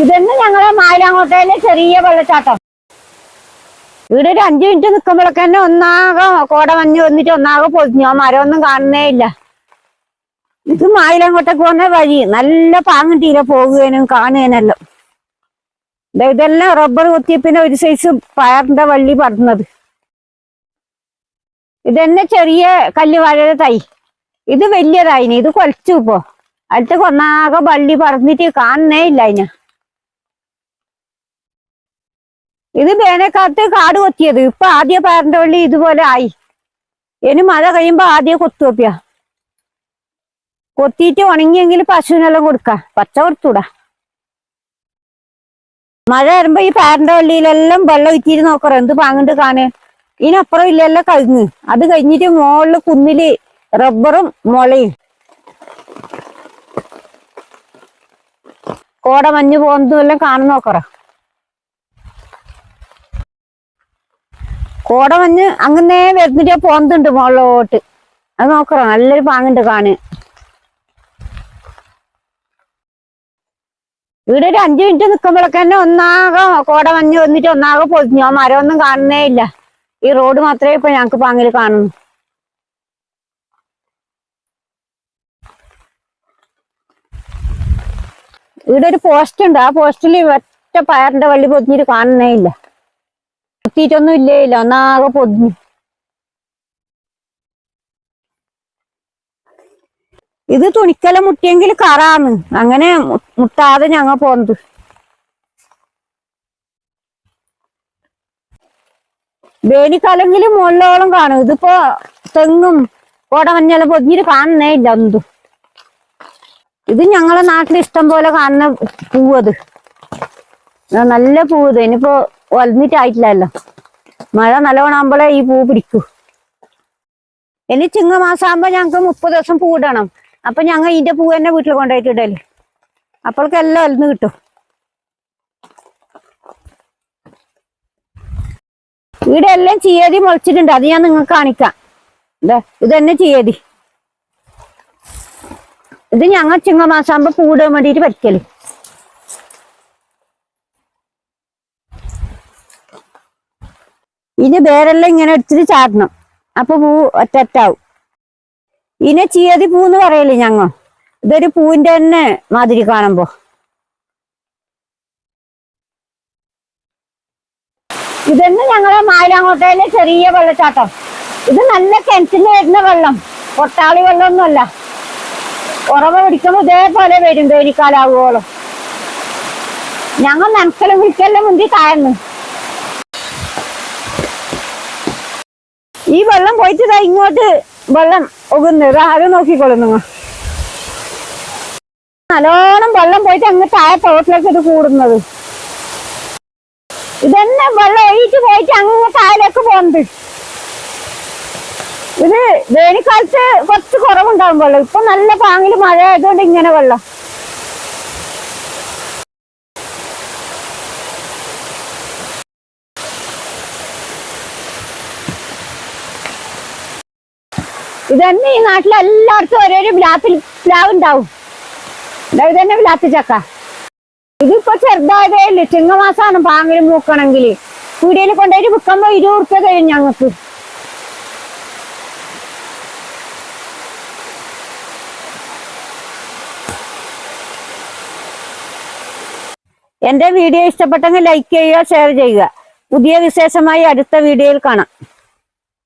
ഇതന്നെ ഞങ്ങളെ മായിലാങ്കോട്ടയിലെ ചെറിയ വെള്ളച്ചാട്ടം. ഇവിടെ ഒരു 5 മിനിറ്റ് നിൽക്കുമ്പോഴൊക്കെ തന്നെ ഒന്നാകെ കോട മഞ്ഞ് വന്നിട്ട് ഒന്നാകെ പൊതിഞ്ഞോ, മരമൊന്നും കാണുന്നേ ഇല്ല. ഇത് മായിലാങ്കോട്ടേക്ക് പോകുന്ന വഴി നല്ല പാങ്ങിട്ടീരെ പോകുകയും കാണുകയെല്ലാം. ഇതെല്ലാം റബ്ബർ കുത്തി പിന്നെ ഒരു സൈസ് പയറിന്റെ വള്ളി പറഞ്ഞത്. ഇതന്നെ ചെറിയ കല്ലുവാഴയുടെ തൈ. ഇത് വലിയതായിന്, ഇത് കൊലച്ചു ഇപ്പോ. അടുത്തേക്ക് ഒന്നാകെ വള്ളി പറന്നിട്ട് കാണുന്നേ ഇല്ല അതിന്. ഇത് വേനൽക്കാലത്ത് കാട് കൊത്തിയത്. ഇപ്പൊ ആദ്യ പയറിന്റെ വള്ളി ഇതുപോലെ ആയി. ഇനി മഴ കഴിയുമ്പോ ആദ്യം കൊത്തുവെപ്പിയ. കൊത്തിയിട്ട് ഉണങ്ങിയെങ്കിൽ പശുവിനെല്ലാം കൊടുക്കാം, പച്ച കൊടുത്തൂടാ. മഴ വരുമ്പോ ഈ പയറിന്റെ വള്ളിയിലെല്ലാം വെള്ളം ഇറ്റിട്ട് നോക്കറ എന്ത് പാങ്ങണ്ട് കാണേ. ഇതിനപ്പുറം ഇല്ലെല്ലാം കഴിഞ്ഞ്. അത് കഴിഞ്ഞിട്ട് മുകളില് കുന്നില് റബ്ബറും മുളയും. കോട മഞ്ഞ് പോകുന്നതും എല്ലാം കാണുന്ന നോക്കറ. കോട മഞ്ഞ് അങ്ങനെ വരുന്നിട്ട് പോകുന്നുണ്ട് മുകളിലോട്ട്. അത് നോക്കറ, നല്ലൊരു പാങ്ങുണ്ട് കാണാൻ. ഇവിടെ ഒരു 5 മിനിറ്റ് നിൽക്കുമ്പോഴൊക്കെ തന്നെ ഒന്നാകെ കോട മഞ്ഞ് വന്നിട്ട് ഒന്നാകെ പൊതിഞ്ഞോ, മരമൊന്നും കാണുന്നേ ഇല്ല. ഈ റോഡ് മാത്രമേ ഇപ്പൊ ഞങ്ങക്ക് പാങ്ങില് കാണുന്നു. ഇവിടെ ഒരു പോസ്റ്റ് ഉണ്ട്. ആ പോസ്റ്റിൽ ഒറ്റ പയറിന്റെ വള്ളി പൊതിഞ്ഞിട്ട് കാണുന്നേ ഇല്ല. പൊത്തിയിട്ടൊന്നും ഇല്ലേ ഇല്ല, ഒന്നാകെ പൊതിഞ്ഞു. ഇത് തുണിക്കല മുട്ടിയെങ്കിൽ കറാന്ന്, അങ്ങനെ മുട്ടാതെ ഞങ്ങ പോന്നത്. വേലിക്കാലെങ്കിൽ മുകളിലോളം കാണും. ഇതിപ്പോ തെങ്ങും കോട മഞ്ഞെല്ലാം പൊതിഞ്ഞിട്ട് കാണുന്നേ ഇല്ല എന്തും. ഇത് ഞങ്ങളെ നാട്ടിൽ ഇഷ്ടം പോലെ കാണുന്ന പൂവത്. നല്ല പൂവ്. ഇനിയിപ്പോ വലഞ്ഞിട്ടായിട്ടില്ലല്ലോ. മഴ നല്ലോണം ആകുമ്പോഴേ ഈ പൂ പിടിക്കൂ. ഇനി ചിങ്ങമാസം ആകുമ്പോ ഞങ്ങക്ക് 30 ദിവസം പൂവിടണം. അപ്പൊ ഞങ്ങൾ ഇതിന്റെ പൂ തന്നെ വീട്ടിൽ കൊണ്ടുപോയിട്ട് ഇടല്. അപ്പോഴേക്കെല്ലാം അലന്ന് കിട്ടും. ഇവിടെ എല്ലാം ചീയതി മുളച്ചിട്ടുണ്ട്. അത് ഞാൻ നിങ്ങൾക്ക് കാണിക്കാം. ഇത് തന്നെ ചീയതി. ഇത് ഞങ്ങൾ ചിങ്ങമാസം ആകുമ്പോ പൂവിടാൻ വേണ്ടിയിട്ട് പറിക്കല്. ഇനി വേരെല്ലാം ഇങ്ങനെ എടുത്തിട്ട് ചാടണം. അപ്പൊ പൂ ഒറ്റാവും. ഇതിനെ ചീയതി പൂന്ന് പറയല്ലേ ഞങ്ങ. ഇതൊരു പൂവിന്റെ തന്നെ മാതിരി കാണുമ്പോ. ഇതന്നെ ഞങ്ങളെ മായിലാങ്കോട്ടയിലെ ചെറിയ വെള്ളച്ചാട്ടം. ഇത് നല്ല കിണറ്റിന് വരുന്ന വെള്ളം, പൊട്ടാളി വെള്ളമൊന്നുമല്ല. ഉറവ പിടിക്കുമ്പോ ഇതേപോലെ വരും വേലിക്കാലാവുകയോളം. ഞങ്ങൾ നനക്കലും വിളിക്കലും മുന്തി താഴ്ന്നു. ഈ വെള്ളം പോയിട്ട് ഇങ്ങോട്ട് വെള്ളം ഒകുന്നത് അത് നോക്കിക്കോളും നിങ്ങൾ. നല്ലോണം വെള്ളം പോയിട്ട് അങ്ങ് താഴെ തോട്ടിലേക്ക് ഇത് കൂടുന്നത്. ഇതന്നെ വെള്ളം ഒഴിച്ച് പോയിട്ട് അങ്ങ് താഴേക്ക് പോകുന്നത്. ഇത് വേനൽക്കാലത്ത് കുറച്ച് കുറവുണ്ടാവും വെള്ളം. ഇപ്പൊ നല്ല പാങ്ങില് മഴ ആയതുകൊണ്ട് ഇങ്ങനെ വെള്ളം. ഇതന്നെ ഈ നാട്ടിൽ എല്ലായിടത്തും ഓരോരോ പ്ലാവ് ഉണ്ടാവും. ഇതന്നെ വിലാത്തി ചക്ക. ഇതിപ്പോ ചെറുതായതേ ഇല്ല. ചിങ്ങമാസമാണ് പാങ്ങില് മൂക്കണമെങ്കിൽ. പീടികയിൽ കൊണ്ടുപോയിട്ട് വിൽക്കുമ്പോ 20 ഉറുപ്പ്യ തരും ഞങ്ങൾക്ക്. എന്റെ വീഡിയോ ഇഷ്ടപ്പെട്ടെങ്കിൽ ലൈക്ക് ചെയ്യുക, ഷെയർ ചെയ്യുക. പുതിയ വിശേഷമായി അടുത്ത വീഡിയോയിൽ കാണാം.